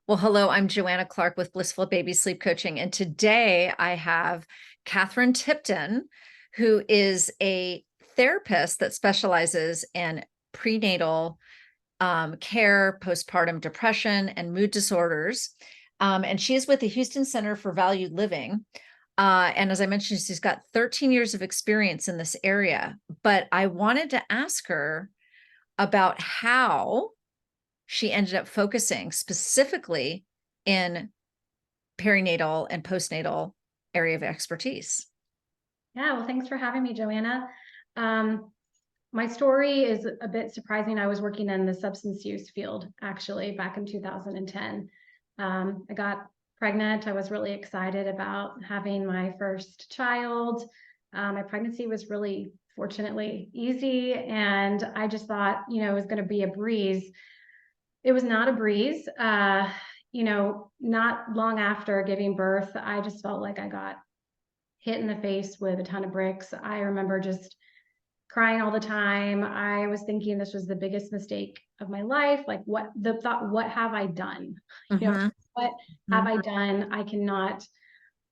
Well, hello, I'm Joanna Clark with Blissful Baby Sleep Coaching. And today I have Kathryn Tipton, who is a therapist that specializes in prenatal care, postpartum depression, and mood disorders. And she is with the Houston Center for Valued Living. And as I mentioned, she's got 13 years of experience in this area. But I wanted to ask her about how she ended up focusing specifically in perinatal and postnatal area of expertise. Yeah, well, thanks for having me, Joanna. My story is a bit surprising. I was working in the substance use field actually back in 2010. I got pregnant. I was really excited about having my first child. My pregnancy was really, fortunately, easy. And I just thought, it was going to be a breeze. It was not a breeze. Not long after giving birth, I just felt like I got hit in the face with a ton of bricks. I remember just crying all the time. I was thinking this was the biggest mistake of my life. Like what have I done? Mm-hmm. What have I done? I cannot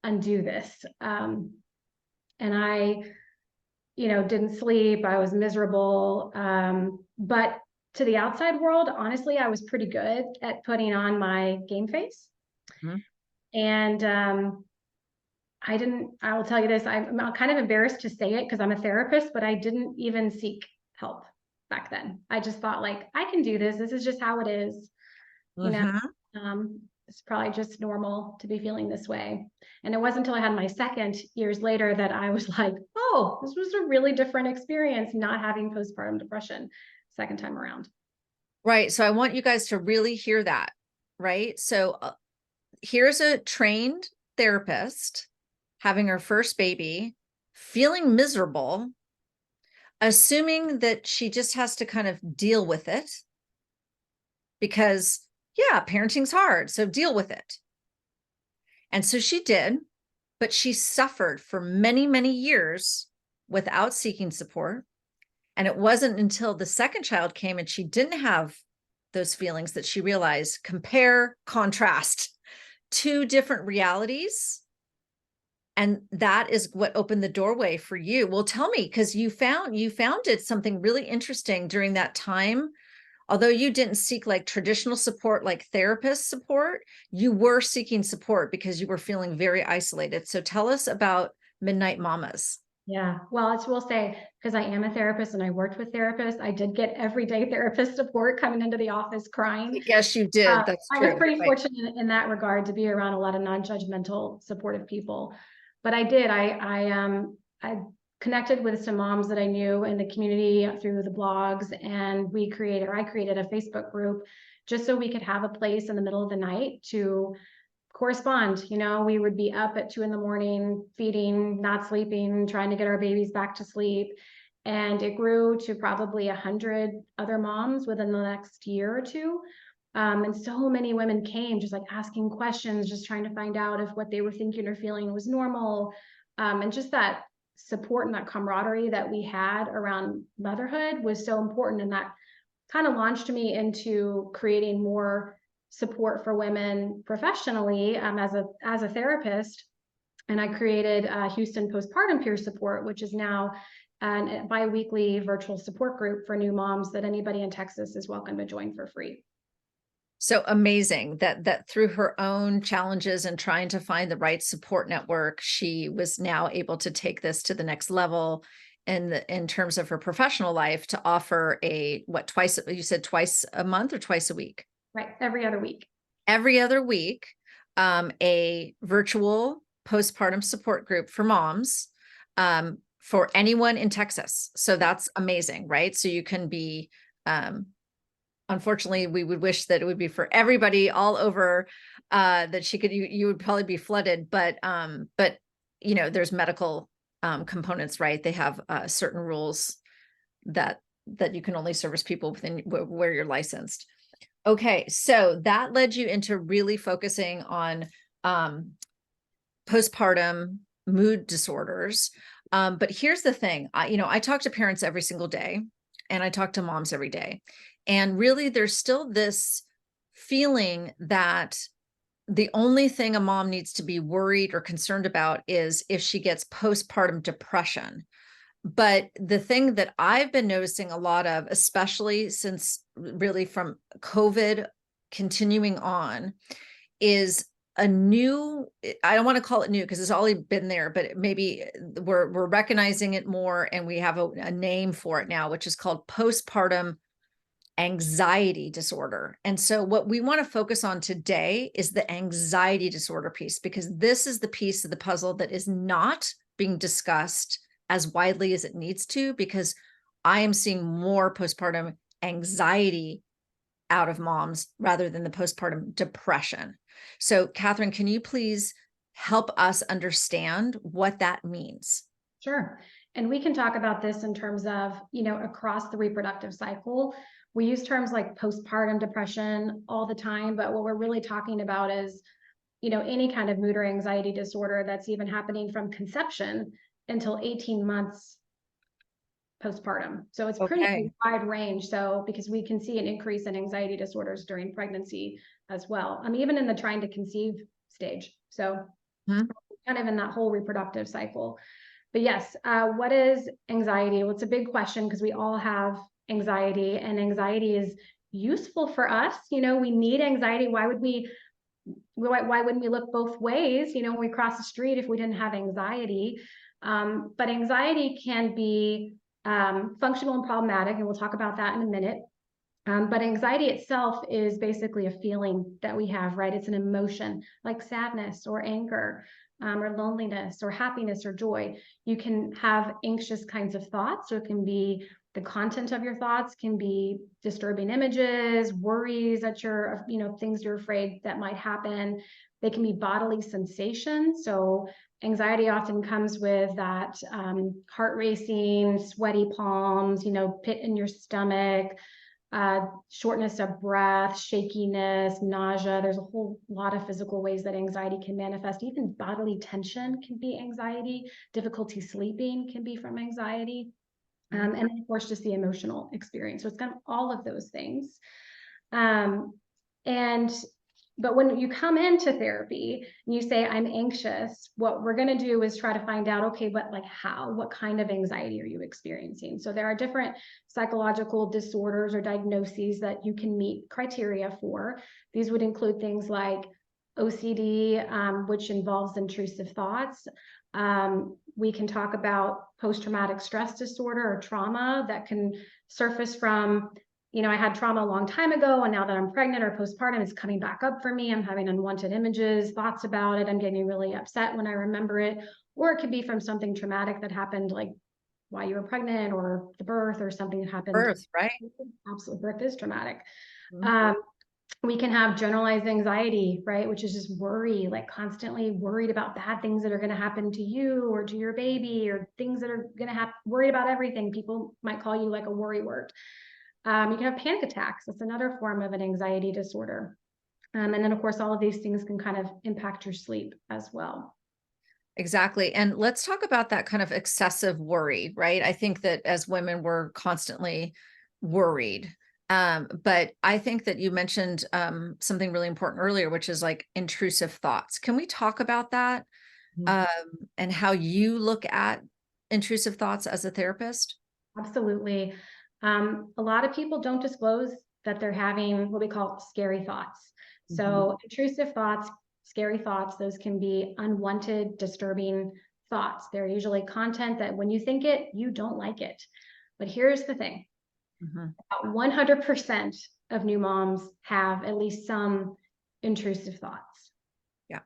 undo this. And I, didn't sleep. I was miserable. But to the outside world, honestly, I was pretty good at putting on my game face. Mm-hmm. And I will tell you this, I'm kind of embarrassed to say it because I'm a therapist, but I didn't even seek help back then. I just thought like, I can do this. This is just how it is. You know, it's probably just normal to be feeling this way. And it wasn't until I had my second years later that I was like, oh, this was a really different experience not having postpartum depression second time around. Right. So I want you guys to really hear that. Right. So here's a trained therapist having her first baby, feeling miserable, assuming that she just has to kind of deal with it because, yeah, parenting's hard. So deal with it. And so she did, but she suffered for many, many years without seeking support. And it wasn't until the second child came and she didn't have those feelings that she realized compare, contrast, two different realities. And that is what opened the doorway for you. Well, tell me, because you founded something really interesting during that time. Although you didn't seek like traditional support, like therapist support, you were seeking support because you were feeling very isolated. So tell us about Midnight Mamas. Yeah, well, we'll say, because I am a therapist and I worked with therapists, I did get everyday therapist support coming into the office crying. Yes, you did. That's I was true. pretty Right. fortunate in that regard to be around a lot of non-judgmental, supportive people. But I did. I connected with some moms that I knew in the community through the blogs, and I created a Facebook group just so we could have a place in the middle of the night to correspond. We would be up at 2 a.m, feeding, not sleeping, trying to get our babies back to sleep. And it grew to probably 100 other moms within the next year or two. And so many women came just like asking questions, just trying to find out if what they were thinking or feeling was normal. And just that support and that camaraderie that we had around motherhood was so important. And that kind of launched me into creating more support for women professionally, as a therapist. And I created Houston Postpartum Peer Support, which is now a bi-weekly virtual support group for new moms that anybody in Texas is welcome to join for free. So amazing that through her own challenges and trying to find the right support network, she was now able to take this to the next level in terms of her professional life to offer you said twice a month or twice a week? Right, every other week. Every other week, a virtual postpartum support group for moms, for anyone in Texas. So that's amazing, right? So you can be, unfortunately, we would wish that it would be for everybody all over, that you would probably be flooded, but there's medical components, right? They have certain rules that you can only service people within where you're licensed. Okay, so that led you into really focusing on postpartum mood disorders. But here's the thing, I talk to parents every single day, and I talk to moms every day. And really, there's still this feeling that the only thing a mom needs to be worried or concerned about is if she gets postpartum depression. But the thing that I've been noticing a lot of, especially since really from COVID continuing on, is a new, I don't want to call it new because it's already been there, but maybe we're recognizing it more, and we have a name for it now, which is called postpartum anxiety disorder. And so what we want to focus on today is the anxiety disorder piece, because this is the piece of the puzzle that is not being discussed as widely as it needs to, because I am seeing more postpartum anxiety out of moms rather than the postpartum depression. So Kathryn, can you please help us understand what that means? Sure. And we can talk about this in terms of, across the reproductive cycle. We use terms like postpartum depression all the time, but what we're really talking about is, any kind of mood or anxiety disorder that's even happening from conception until 18 months postpartum. So it's pretty Okay. wide range. So because we can see an increase in anxiety disorders during pregnancy as well. Even in the trying to conceive stage. So kind of in that whole reproductive cycle. But yes, what is anxiety? Well, it's a big question because we all have anxiety, and anxiety is useful for us. We need anxiety. Why wouldn't we look both ways, when we cross the street, if we didn't have anxiety? But anxiety can be functional and problematic, and we'll talk about that in a minute. But anxiety itself is basically a feeling that we have, right? It's an emotion like sadness or anger, or loneliness or happiness or joy. You can have anxious kinds of thoughts. So it can be the content of your thoughts can be disturbing images, worries that you're, things you're afraid that might happen. They can be bodily sensations. So anxiety often comes with that heart racing, sweaty palms, pit in your stomach, shortness of breath, shakiness, nausea. There's a whole lot of physical ways that anxiety can manifest. Even bodily tension can be anxiety. Difficulty sleeping can be from anxiety. And then, of course, just the emotional experience. So it's kind of all of those things. But when you come into therapy and you say, I'm anxious, what we're going to do is try to find out, okay, but what kind of anxiety are you experiencing? So there are different psychological disorders or diagnoses that you can meet criteria for. These would include things like OCD, which involves intrusive thoughts. We can talk about post-traumatic stress disorder or trauma that can surface from, I had trauma a long time ago, and now that I'm pregnant or postpartum, it's coming back up for me. I'm having unwanted images, thoughts about it. I'm getting really upset when I remember it. Or it could be from something traumatic that happened, like while you were pregnant, or the birth, or something that happened. Birth, right? Absolutely, birth is traumatic. We can have generalized anxiety, right? Which is just worry, like constantly worried about bad things that are going to happen to you or to your baby, or things that are going to happen, worried about everything. People might call you like a worry word. You can have panic attacks. That's another form of an anxiety disorder. And then, of course, all of these things can kind of impact your sleep as well. Exactly. And let's talk about that kind of excessive worry, right? I think that as women, we're constantly worried. But I think that you mentioned something really important earlier, which is like intrusive thoughts. Can we talk about that and how you look at intrusive thoughts as a therapist? Absolutely. A lot of people don't disclose that they're having what we call scary thoughts. So intrusive thoughts, scary thoughts, those can be unwanted, disturbing thoughts. They're usually content that when you think it, you don't like it. But here's the thing. About 100% of new moms have at least some intrusive thoughts. Yeah.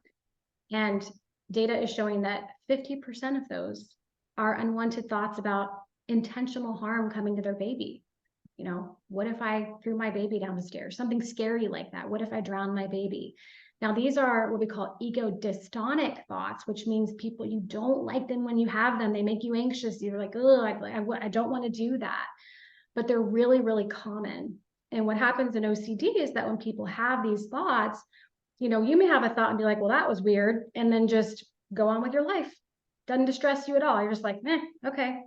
And data is showing that 50% of those are unwanted thoughts about intentional harm coming to their baby. What if I threw my baby down the stairs? Something scary like that. What if I drowned my baby? Now, these are what we call ego dystonic thoughts, which means people, you don't like them when you have them. They make you anxious. You're like, oh, I don't want to do that. But they're really, really common. And what happens in OCD is that when people have these thoughts, you may have a thought and be like, well, that was weird. And then just go on with your life. Doesn't distress you at all. You're just like, okay.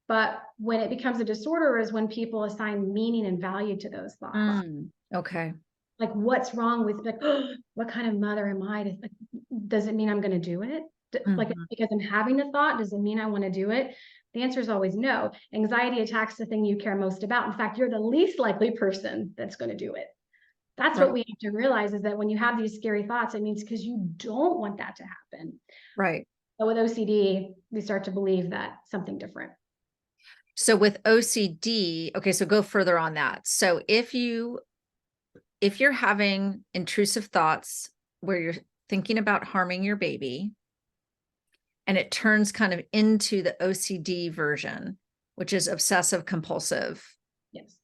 But when it becomes a disorder is when people assign meaning and value to those thoughts. Okay. like, what's wrong with, like, what kind of mother am I? Like, does it mean I'm going to do it? Like, Mhm. because I'm having a thought, does it mean I want to do it? The answer is always no. Anxiety attacks the thing you care most about. In fact, you're the least likely person that's going to do it. That's Right. what we have to realize, is that when you have these scary thoughts, it means because you don't want that to happen. Right. But with OCD, we start to believe that something different. So with OCD, okay, so go further on that. So if you're having intrusive thoughts where you're thinking about harming your baby, and it turns kind of into the OCD version, which is obsessive compulsive, Yes.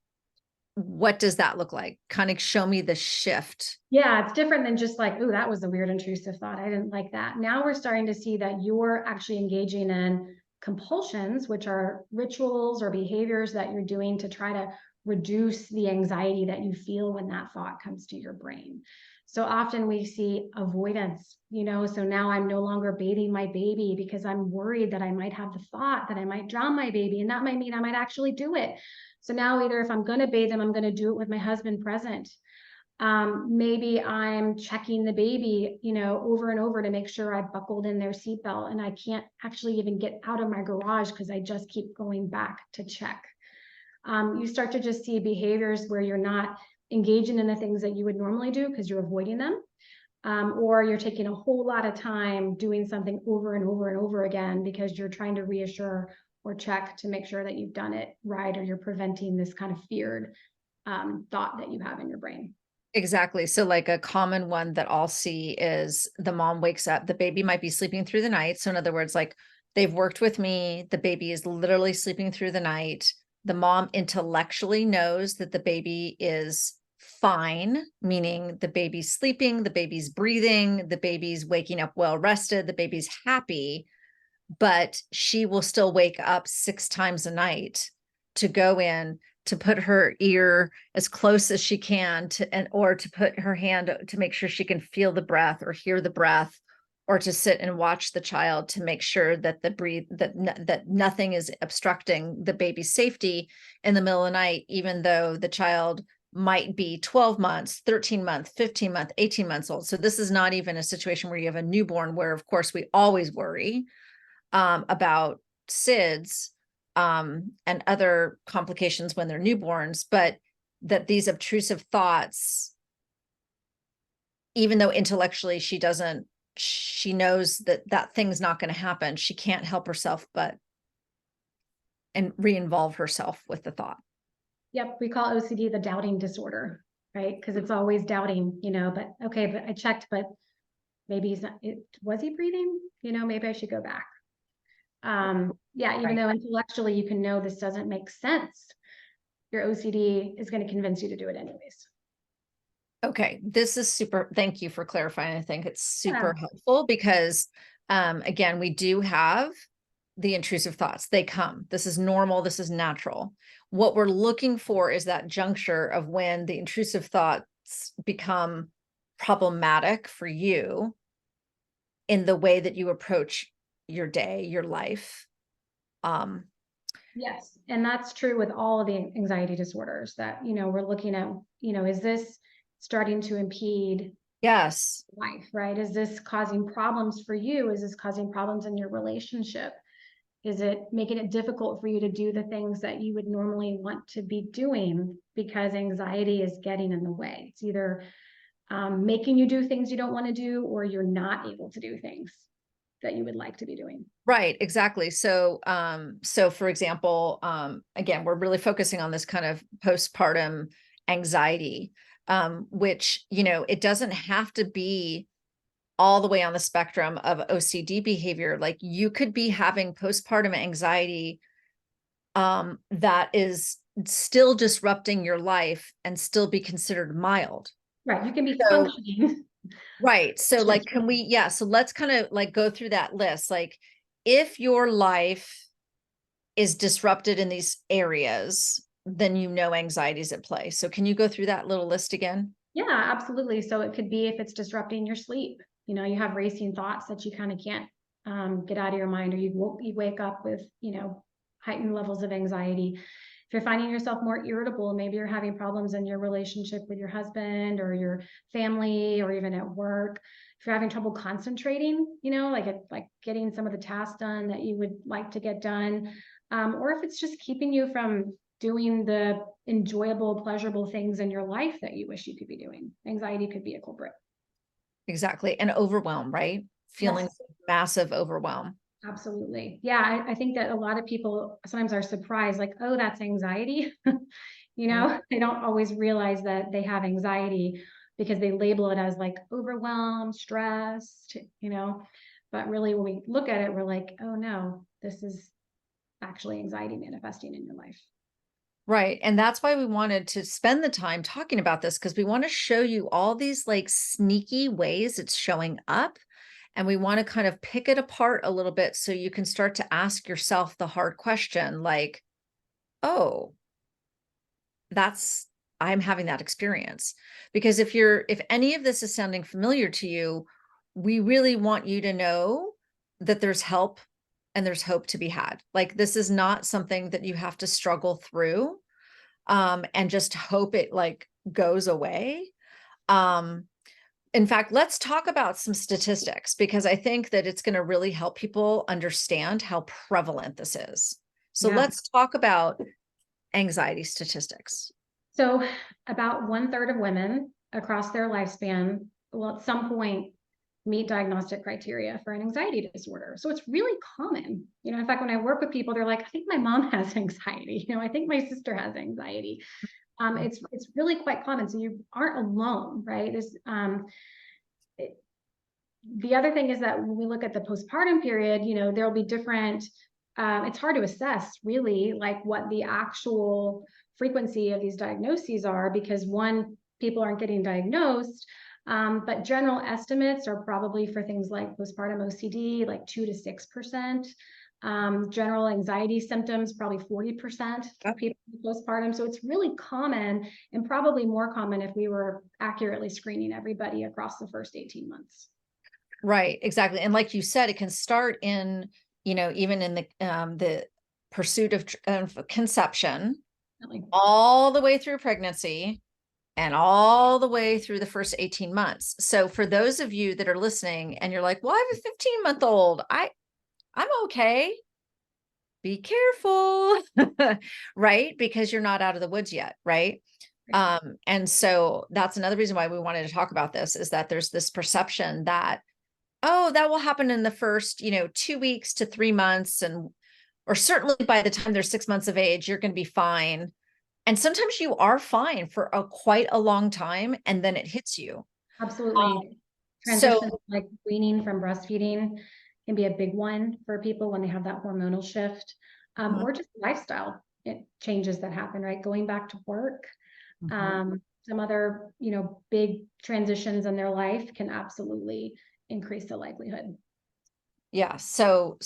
what does that look like? Kind of show me the shift. Yeah, it's different than just like, oh, that was a weird intrusive thought. I didn't like that. Now we're starting to see that you're actually engaging in compulsions, which are rituals or behaviors that you're doing to try to reduce the anxiety that you feel when that thought comes to your brain. So often we see avoidance, so now I'm no longer bathing my baby because I'm worried that I might have the thought that I might drown my baby, and that might mean I might actually do it. So now either if I'm going to bathe him, I'm going to do it with my husband present. Maybe I'm checking the baby, over and over to make sure I buckled in their seatbelt, and I can't actually even get out of my garage because I just keep going back to check. You start to just see behaviors where you're not engaging in the things that you would normally do because you're avoiding them. Or you're taking a whole lot of time doing something over and over and over again because you're trying to reassure or check to make sure that you've done it right, or you're preventing this kind of feared thought that you have in your brain. Exactly. So like a common one that I'll see is the mom wakes up, the baby might be sleeping through the night. So in other words, like they've worked with me, the baby is literally sleeping through the night. The mom intellectually knows that the baby is fine, meaning the baby's sleeping, the baby's breathing, the baby's waking up well rested, the baby's happy, but she will still wake up 6 times a night to go in, to put her ear as close as she can to, and or to put her hand to make sure she can feel the breath or hear the breath, or to sit and watch the child to make sure that that nothing is obstructing the baby's safety in the middle of the night, even though the child might be 12 months, 13 months, 15 months, 18 months old. So this is not even a situation where you have a newborn, where of course we always worry about SIDS and other complications when they're newborns, but that these obtrusive thoughts, even though intellectually she knows that that thing's not going to happen, she can't help herself but and re-involve herself with the thought. Yep, we call OCD the doubting disorder, right? Because it's always doubting, but okay, but I checked, but maybe he's not, was he breathing? Maybe I should go back. Yeah, even Right. though intellectually you can know this doesn't make sense, your OCD is going to convince you to do it anyways. Okay, this is super. Thank you for clarifying. I think it's super Yeah. helpful because, again, we do have the intrusive thoughts. They come. This is normal. This is natural. What we're looking for is that juncture of when the intrusive thoughts become problematic for you in the way that you approach your day, your life. Um, Yes, and that's true with all of the anxiety disorders that, we're looking at, is this starting to impede yes. life, right? Is this causing problems for you? Is this causing problems in your relationship? Is it making it difficult for you to do the things that you would normally want to be doing because anxiety is getting in the way? It's either making you do things you don't want to do, or you're not able to do things that you would like to be doing. Right, exactly. So, so for example, again, we're really focusing on this kind of postpartum anxiety, which, it doesn't have to be all the way on the spectrum of OCD behavior. Like you could be having postpartum anxiety, that is still disrupting your life and still be considered mild. Right. You can be So, functioning. right. So like, can we, yeah. So let's kind of like go through that list. Like if your life is disrupted in these areas, then anxiety is at play. So can you go through that little list again? Yeah, absolutely. So it could be if it's disrupting your sleep, you have racing thoughts that you kind of can't get out of your mind, or you wake up with, heightened levels of anxiety. If you're finding yourself more irritable, maybe you're having problems in your relationship with your husband or your family or even at work. If you're having trouble concentrating, like getting some of the tasks done that you would like to get done, or if it's just keeping you from doing the enjoyable, pleasurable things in your life that you wish you could be doing. Anxiety could be a culprit. Exactly. And overwhelm, right? Feeling Yes. massive overwhelm. Absolutely. Yeah, I think that a lot of people sometimes are surprised, like, oh, that's anxiety. They don't always realize that they have anxiety because they label it as like overwhelmed, stressed, but really when we look at it, we're like, oh no, this is actually anxiety manifesting in your life. Right. And that's why we wanted to spend the time talking about this, because we want to show you all these like sneaky ways it's showing up. And we want to kind of pick it apart a little bit so you can start to ask yourself the hard question like, oh, I'm having that experience. Because if any of this is sounding familiar to you, we really want you to know that there's help and there's hope to be had. Like, this is not something that you have to struggle through and just hope it like goes away. In fact, let's talk about some statistics, because I think that it's going to really help people understand how prevalent this is. So Yeah. let's talk about anxiety statistics. So about 1/3 of women across their lifespan will at some point meet diagnostic criteria for an anxiety disorder. So it's really common. In fact, when I work with people, they're like, I think my mom has anxiety. I think my sister has anxiety. It's really quite common. So you aren't alone, right? The other thing is that when we look at the postpartum period, there'll be different, it's hard to assess really like what the actual frequency of these diagnoses are, because one, people aren't getting diagnosed, but general estimates are probably for things like postpartum OCD, like 2 to 6%. General anxiety symptoms, probably 40% of people postpartum. So it's really common, and probably more common if we were accurately screening everybody across the first 18 months. Right, exactly. And like you said, it can start in, even in the pursuit of conception, all the way through pregnancy and all the way through the first 18 months. So for those of you that are listening and you're like, well, I have a 15-month-old, I'm okay. Be careful, right? Because you're not out of the woods yet, right? And so that's another reason why we wanted to talk about this, is that there's this perception that, oh, that will happen in the first, 2 weeks to 3 months. Or certainly by the time they're 6 months of age, you're going to be fine. And sometimes you are fine for quite a long time, and then it hits you. Absolutely. Transition, like weaning from breastfeeding, can be a big one for people when they have that hormonal shift, or just lifestyle changes that happen, right? Going back to work, some other, big transitions in their life can absolutely increase the likelihood. Yeah. So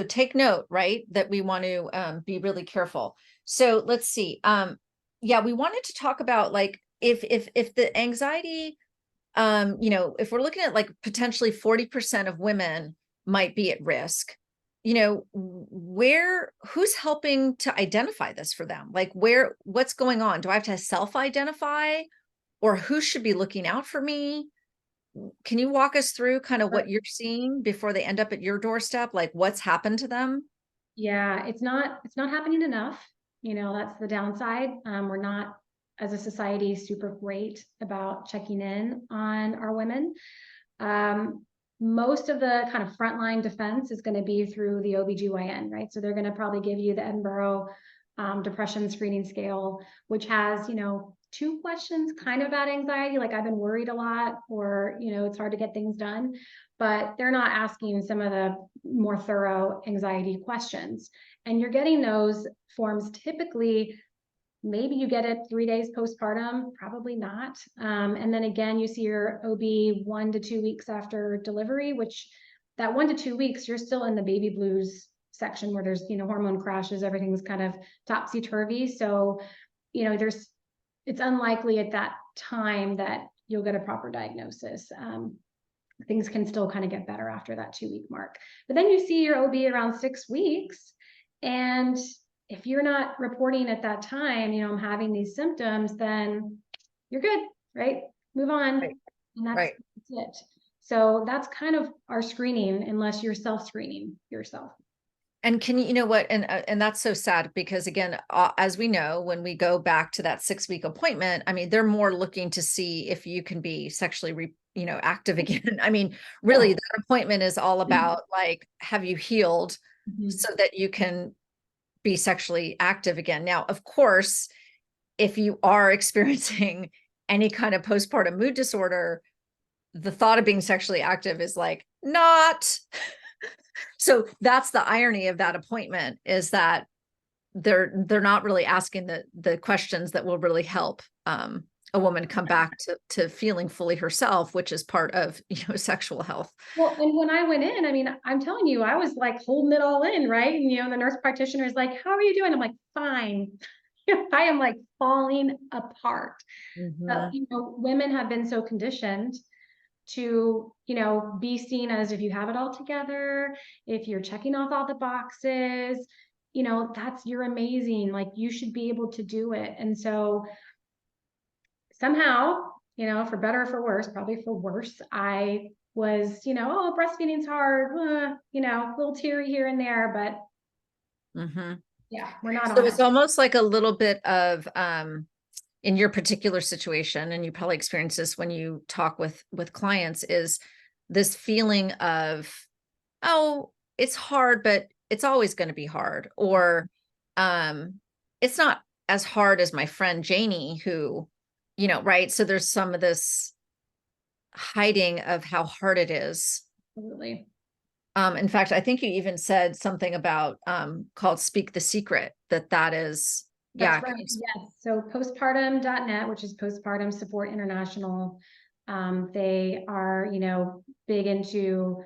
take note, right? That we want to be really careful. So let's see. Yeah, we wanted to talk about like if the anxiety, if we're looking at like potentially 40% of women might be at risk, who's helping to identify this for them? Like what's going on? Do I have to self-identify, or who should be looking out for me? Can you walk us through kind of what you're seeing before they end up at your doorstep? Like what's happened to them? Yeah, it's not happening enough. That's the downside. We're not, as a society, super great about checking in on our women. Most of the kind of frontline defense is going to be through the OBGYN, right? So they're going to probably give you the Edinburgh depression screening scale, which has, 2 questions kind of about anxiety, like I've been worried a lot, or, it's hard to get things done, but they're not asking some of the more thorough anxiety questions. And you're getting those forms typically, maybe you get it 3 days postpartum, probably not. And then again, you see your OB 1 to 2 weeks after delivery, which that 1 to 2 weeks, you're still in the baby blues section where there's, hormone crashes, everything's kind of topsy-turvy. So, it's unlikely at that time that you'll get a proper diagnosis. Things can still kind of get better after that 2-week mark. But then you see your OB around 6 weeks, and if you're not reporting at that time, I'm having these symptoms, then you're good, right? Move on. Right. And that's Right. it. So that's kind of our screening, unless you're self-screening yourself. And can you know what? And that's so sad because again, as we know, when we go back to that 6-week appointment, I mean, they're more looking to see if you can be sexually, active again. I mean, really, Yeah. that appointment is all about like, have you healed Mhm. so that you can be sexually active again? Now, of course, if you are experiencing any kind of postpartum mood disorder, the thought of being sexually active is like not. So that's the irony of that appointment, is that they're not really asking the questions that will really help a woman come back to feeling fully herself, which is part of sexual health. Well, and when I went in, I mean, I'm telling you, I was like holding it all in, right? And the nurse practitioner is like, "How are you doing?" I'm like, "Fine." I am like falling apart. But, Mhm. women have been so conditioned to, be seen as if you have it all together, if you're checking off all the boxes, you're amazing. Like you should be able to do it. And so somehow, for better or for worse, probably for worse, I was, oh, breastfeeding's hard, a little teary here and there, but Mhm. yeah, we're not So on it's it. almost like a little bit of in your particular situation, and you probably experience this when you talk with clients, is this feeling of, oh, it's hard, but it's always going to be hard. Or it's not as hard as my friend Janie, who, right. So there's some of this hiding of how hard it is. Absolutely. In fact, I think you even said something about called Speak the Secret, that is, That's yeah. right. Yes. So postpartum.net, which is Postpartum Support International, they are, big into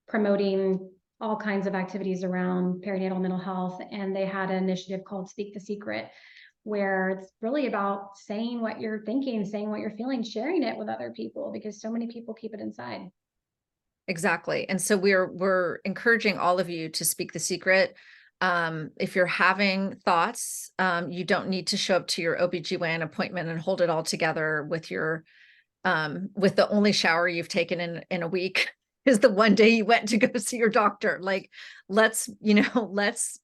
promoting all kinds of activities around perinatal mental health. And they had an initiative called Speak the Secret, where it's really about saying what you're thinking, saying what you're feeling, sharing it with other people, because so many people keep it inside. Exactly. And so we're encouraging all of you to speak the secret. If you're having thoughts, you don't need to show up to your OBGYN appointment and hold it all together with the only shower you've taken in a week is the one day you went to go see your doctor. Like, let's,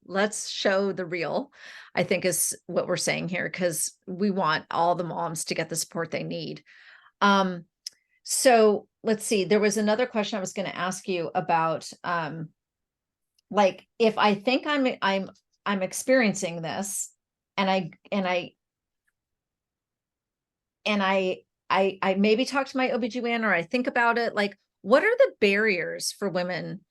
let's show the real, I think, is what we're saying here, because we want all the moms to get the support they need. So let's see, there was another question I was going to ask you about, like, if I think I'm experiencing this, and I maybe talk to my OBGYN, or I think about it, like, what are the barriers for women,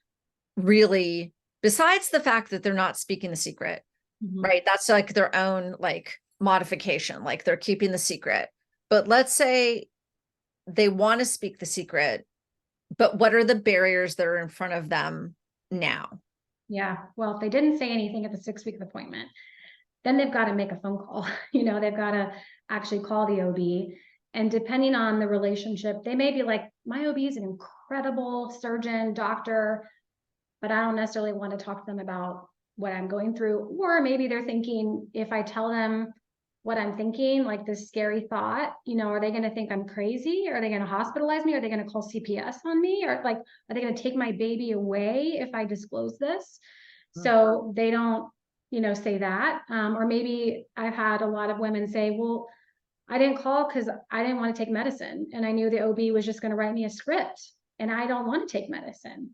really, besides the fact that they're not speaking the secret, Mhm. right? That's like their own like modification, like they're keeping the secret. But let's say they want to speak the secret, but what are the barriers that are in front of them now? Yeah. Well, if they didn't say anything at the 6 week appointment, then they've got to make a phone call. They've got to actually call the OB. And depending on the relationship, they may be like, my OB is an incredible surgeon, doctor, but I don't necessarily want to talk to them about what I'm going through. Or maybe they're thinking, if I tell them what I'm thinking, like this scary thought, are they going to think I'm crazy? Are they going to hospitalize me? Are they going to call CPS on me? Or like, are they going to take my baby away if I disclose this? So they don't, say that. Or maybe I've had a lot of women say, well, I didn't call because I didn't want to take medicine. And I knew the OB was just going to write me a script and I don't want to take medicine.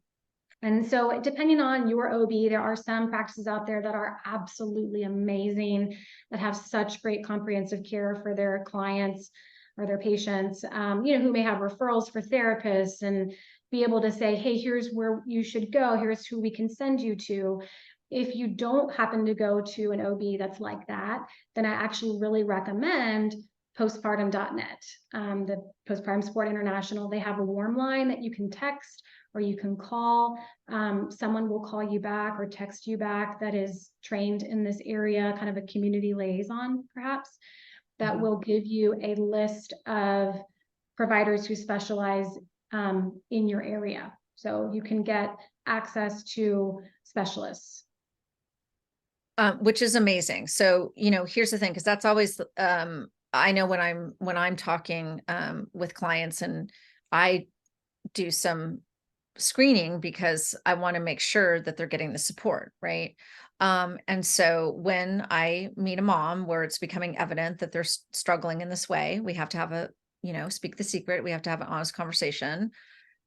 And so, depending on your OB, there are some practices out there that are absolutely amazing, that have such great comprehensive care for their clients or their patients, who may have referrals for therapists and be able to say, hey, here's where you should go, here's who we can send you to. If you don't happen to go to an OB that's like that, then I actually really recommend postpartum.net, the Postpartum Support International. They have a warm line that you can text or you can call. Someone will call you back or text you back that is trained in this area, kind of a community liaison, perhaps, that will give you a list of providers who specialize in your area. So you can get access to specialists. Which is amazing. So, here's the thing, because that's always, I know when I'm talking with clients, and I do some screening because I want to make sure that they're getting the support, right? And so when I meet a mom where it's becoming evident that they're struggling in this way, we have to have speak the secret. We have to have an honest conversation.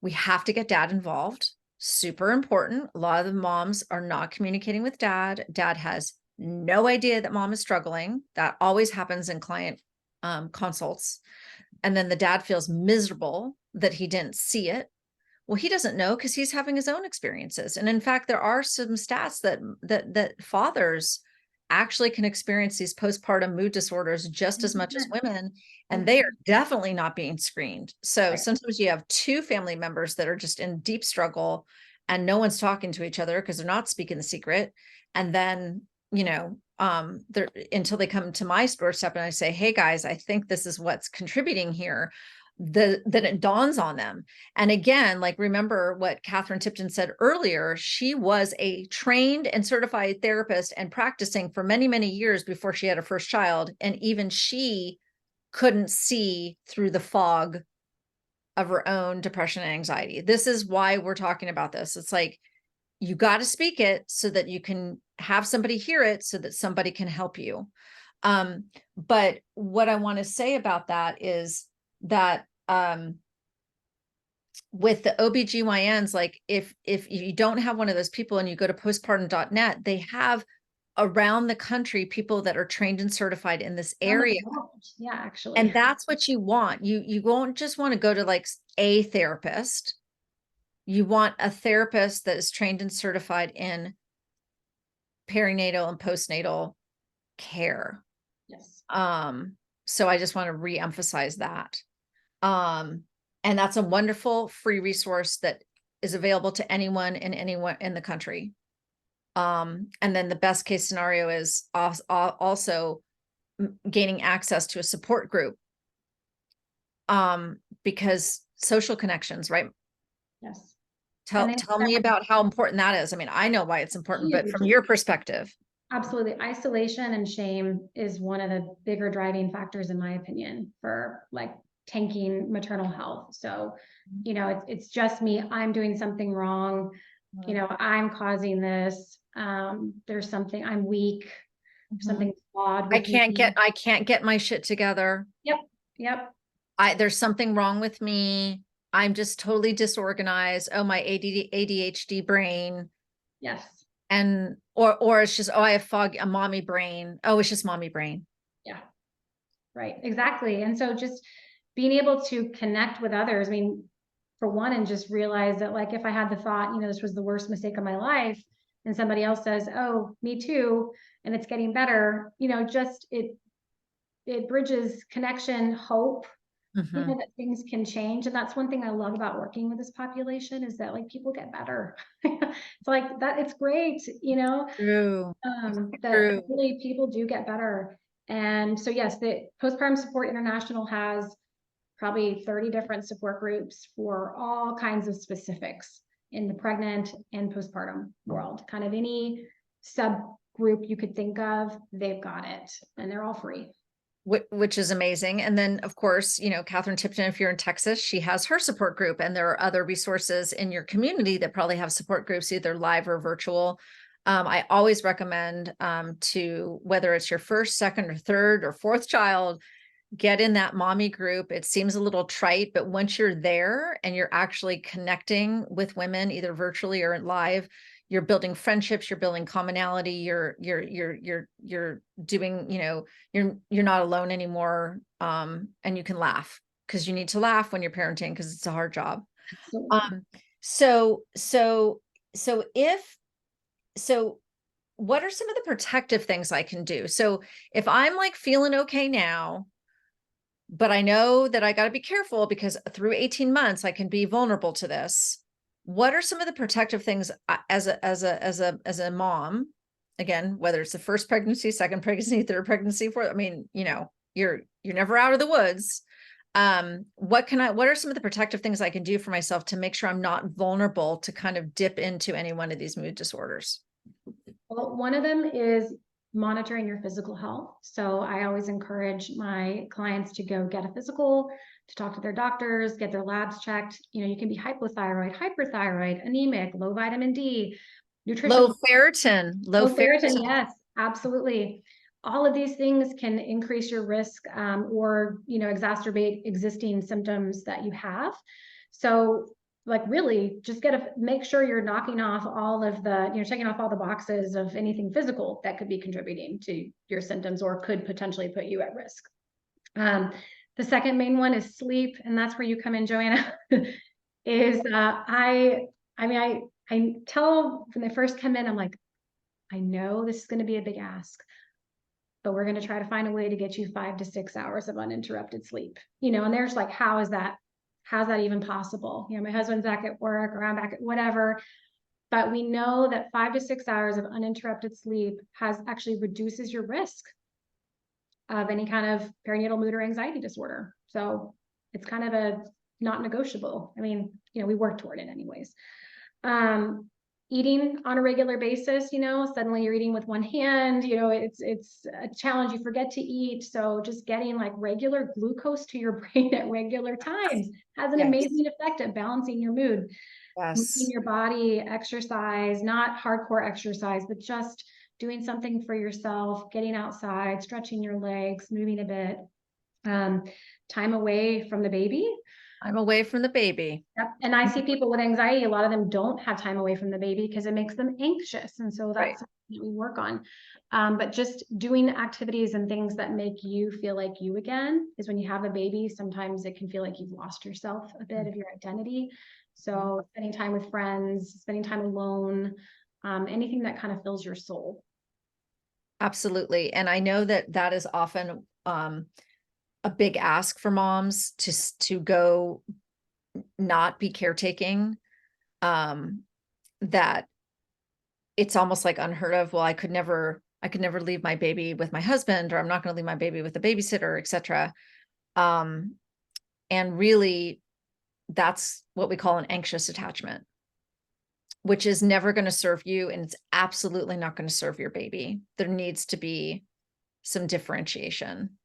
We have to get dad involved. Super important. A lot of the moms are not communicating with dad. Dad has no idea that mom is struggling. That always happens in client consults. And then the dad feels miserable that he didn't see it. Well, he doesn't know because he's having his own experiences. And in fact, there are some stats that fathers actually can experience these postpartum mood disorders just as much as women, and they are definitely not being screened. So Right. sometimes you have two family members that are just in deep struggle and no one's talking to each other because they're not speaking the secret. And then, they're until they come to my doorstep and I say, hey guys, I think this is what's contributing here. Then it dawns on them. And again, like, remember what Kathryn Tipton said earlier, she was a trained and certified therapist and practicing for many, many years before she had her first child. And even she couldn't see through the fog of her own depression and anxiety. This is why we're talking about this. It's like, you got to speak it so that you can have somebody hear it so that somebody can help you. But what I want to say about that is that with the OBGYNs, like, if you don't have one of those people and you go to postpartum.net, they have around the country people that are trained and certified in this area. Yeah, actually. And that's what you want. You won't just want to go to like a therapist. You want a therapist that is trained and certified in perinatal and postnatal care. Yes. So I just want to re-emphasize that. And that's a wonderful free resource that is available to anyone in the country. And then the best case scenario is also gaining access to a support group. Because social connections, right? Yes. Tell me about how important that is. I mean, I know why it's important, but from your perspective. Absolutely. Isolation and shame is one of the bigger driving factors, in my opinion, for like tanking maternal health. So, it's just me. I'm doing something wrong. I'm causing this. There's something, I'm weak. Something flawed I with can't get my shit together. Yep. Yep. There's something wrong with me. I'm just totally disorganized. Oh, my ADHD brain. Yes. And or it's just, I have a mommy brain. Oh, it's just mommy brain. Yeah. Right. Exactly. And so just being able to connect with others, I mean, for one, and just realize that, like, if I had the thought, this was the worst mistake of my life, and somebody else says, oh, me too, and it's getting better, just it bridges connection, hope, that things can change. And that's one thing I love about working with this population, is that, like, people get better. It's like that, it's great, True. that really people do get better. And so, yes, the Postpartum Support International has probably 30 different support groups for all kinds of specifics in the pregnant and postpartum world. Kind of any subgroup you could think of, they've got it, and they're all free. Which is amazing. And then, of course, Kathryn Tipton, if you're in Texas, she has her support group, and there are other resources in your community that probably have support groups, either live or virtual. I always recommend to, whether it's your first, second, or third, or fourth child, get in that mommy group. It seems a little trite, but once you're there and you're actually connecting with women, either virtually or live, you're building friendships, you're building commonality, you're doing, you're not alone anymore. And you can laugh, because you need to laugh when you're parenting, because it's a hard job. So what are some of the protective things I can do? So if I'm like feeling okay now, but I know that I got to be careful because through 18 months, I can be vulnerable to this. What are some of the protective things as a mom, again, whether it's the first pregnancy, second pregnancy, third pregnancy, fourth, I mean, you're never out of the woods. What are some of the protective things I can do for myself to make sure I'm not vulnerable to kind of dip into any one of these mood disorders? Well, one of them is monitoring your physical health. So I always encourage my clients to go get a physical, to talk to their doctors, get their labs checked. You know, you can be hypothyroid, hyperthyroid, anemic, low vitamin D, nutrition, Low ferritin, low low ferritin. ferritin. Yes, absolutely. All of these things can increase your risk or, you know, exacerbate existing symptoms that you have. So like really just make sure you're knocking off all of the, you know, checking off all the boxes of anything physical that could be contributing to your symptoms or could potentially put you at risk. The second main one is sleep, and that's where you come in, Joanna. Is I tell when they first come in, I'm like, I know this is going to be a big ask, but we're going to try to find a way to get you 5 to 6 hours of uninterrupted sleep. You know, and they're just like, how's that even possible? You know, my husband's back at work or I'm back at whatever. But we know that 5 to 6 hours of uninterrupted sleep has actually reduces your risk of any kind of perinatal mood or anxiety disorder. So it's kind of a not negotiable. I mean, you know, we work toward it anyways. Eating on a regular basis, you know, suddenly you're eating with one hand, you know, it's a challenge. You forget to eat. So just getting like regular glucose to your brain at regular times has an Yes. amazing effect at balancing your mood. Moving Yes. your body, exercise, not hardcore exercise, but just doing something for yourself, getting outside, stretching your legs, moving a bit. Time away from the baby. I'm away from the baby. Yep. And I see people with anxiety, a lot of them don't have time away from the baby because it makes them anxious. And so Right. that's something that we work on. But just doing activities and things that make you feel like you again, is when you have a baby, sometimes it can feel like you've lost yourself a bit of your identity. So spending time with friends, spending time alone, anything that kind of fills your soul. Absolutely. And I know that that is often a big ask for moms to go not be caretaking, that it's almost like unheard of. Well, I could never leave my baby with my husband, or I'm not going to leave my baby with a babysitter, etc. And really that's what we call an anxious attachment, which is never going to serve you, and it's absolutely not going to serve your baby. There needs to be some differentiation.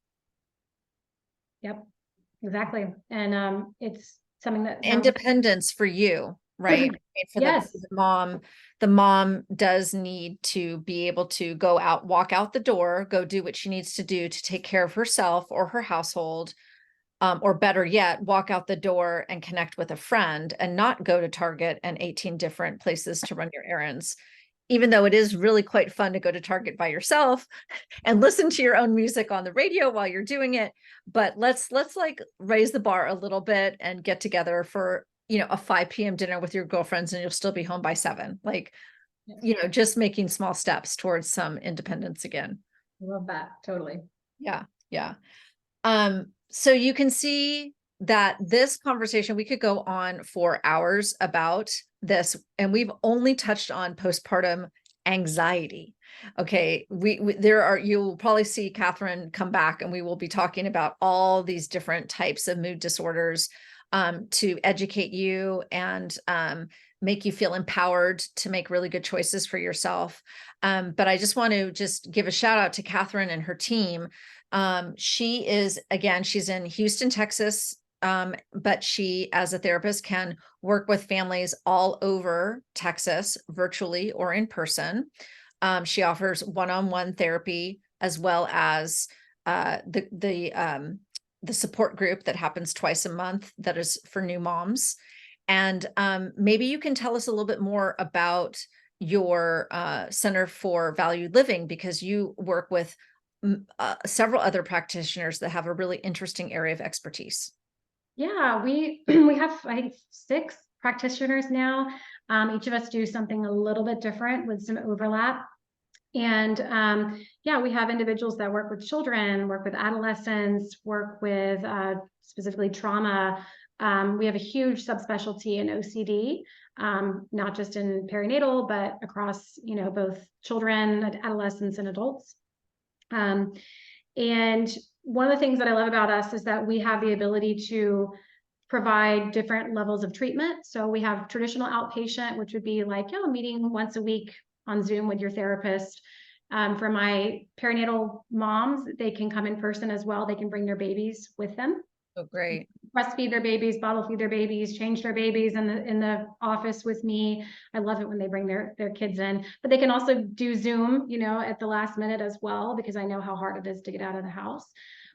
Yep, exactly. And it's something that sounds Independence for you, right? For yes. the mom does need to be able to go out, walk out the door, go do what she needs to do to take care of herself or her household. Or better yet, walk out the door and connect with a friend and not go to Target and 18 different places to run your errands. Even though it is really quite fun to go to Target by yourself and listen to your own music on the radio while you're doing it. But let's like raise the bar a little bit and get together for, you know, a 5 p.m. dinner with your girlfriends, and you'll still be home by 7. Like, you know, just making small steps towards some independence again. Love that. Totally. Yeah. Yeah. So you can see that this conversation, we could go on for hours about this, and we've only touched on postpartum anxiety. Okay, you'll probably see Kathryn come back, and we will be talking about all these different types of mood disorders, to educate you and make you feel empowered to make really good choices for yourself. But I just want to just give a shout out to Kathryn and her team. She is, again, she's in Houston, Texas, but she, as a therapist, can work with families all over Texas, virtually or in person. She offers one-on-one therapy, as well as the support group that happens twice a month that is for new moms. And maybe you can tell us a little bit more about your Center for Valued Living, because you work with several other practitioners that have a really interesting area of expertise. Yeah, we we have, I think, 6 practitioners now. Each of us do something a little bit different with some overlap. And yeah, we have individuals that work with children, work with adolescents, work with specifically trauma. We have a huge subspecialty in OCD, not just in perinatal, but across, you know, both children, adolescents, and adults. And one of the things that I love about us is that we have the ability to provide different levels of treatment. So we have traditional outpatient, which would be like, you know, a meeting once a week on Zoom with your therapist. For my perinatal moms, they can come in person as well. They can bring their babies with them. Oh, great. Breastfeed their babies, bottle feed their babies, change their babies in the office with me. I love it when they bring their kids in, but they can also do Zoom, you know, at the last minute as well, because I know how hard it is to get out of the house.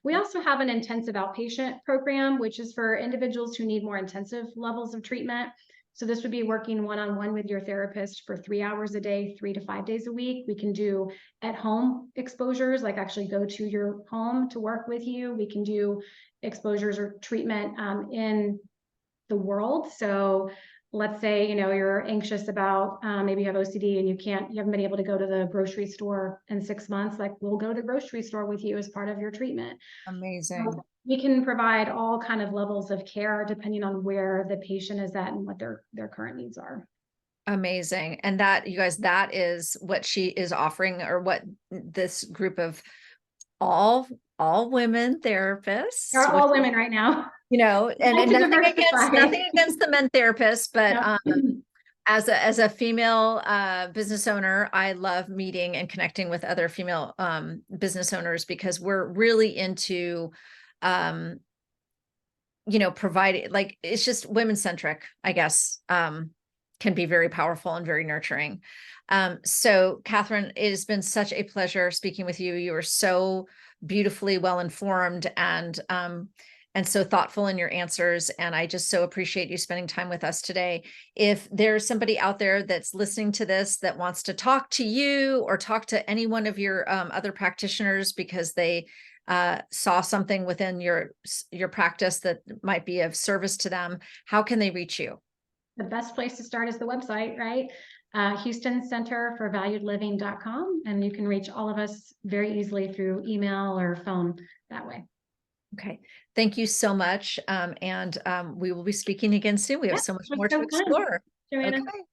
We also have an intensive outpatient program, which is for individuals who need more intensive levels of treatment. So this would be working one-on-one with your therapist for 3 hours a day, 3 to 5 days a week. We can do at-home exposures, like actually go to your home to work with you. We can do exposures or treatment in the world. So let's say, you know, you're anxious about maybe you have OCD and you haven't been able to go to the grocery store in 6 months. Like, we'll go to the grocery store with you as part of your treatment. Amazing. So we can provide all kind of levels of care depending on where the patient is at and what their current needs are. Amazing. And that, you guys, that is what she is offering, or what this group of all women therapists, They're all women right now. you know, and Like to nothing against the men therapists, but Yep. as a female business owner, I love meeting and connecting with other female business owners, because we're really into you know, providing, like, it's just women centric, I guess, can be very powerful and very nurturing. So Kathryn, it has been such a pleasure speaking with you. You are so beautifully well informed and so thoughtful in your answers. And I just so appreciate you spending time with us today. If there's somebody out there that's listening to this that wants to talk to you or talk to any one of your other practitioners because they saw something within your practice that might be of service to them, how can they reach you? The best place to start is the website, right? Houston Center for Valued Living.com. And you can reach all of us very easily through email or phone that way. Okay. Thank you so much. We will be speaking again soon. We have Yeah, so much that's more so to fun. explore. Joanna. Okay.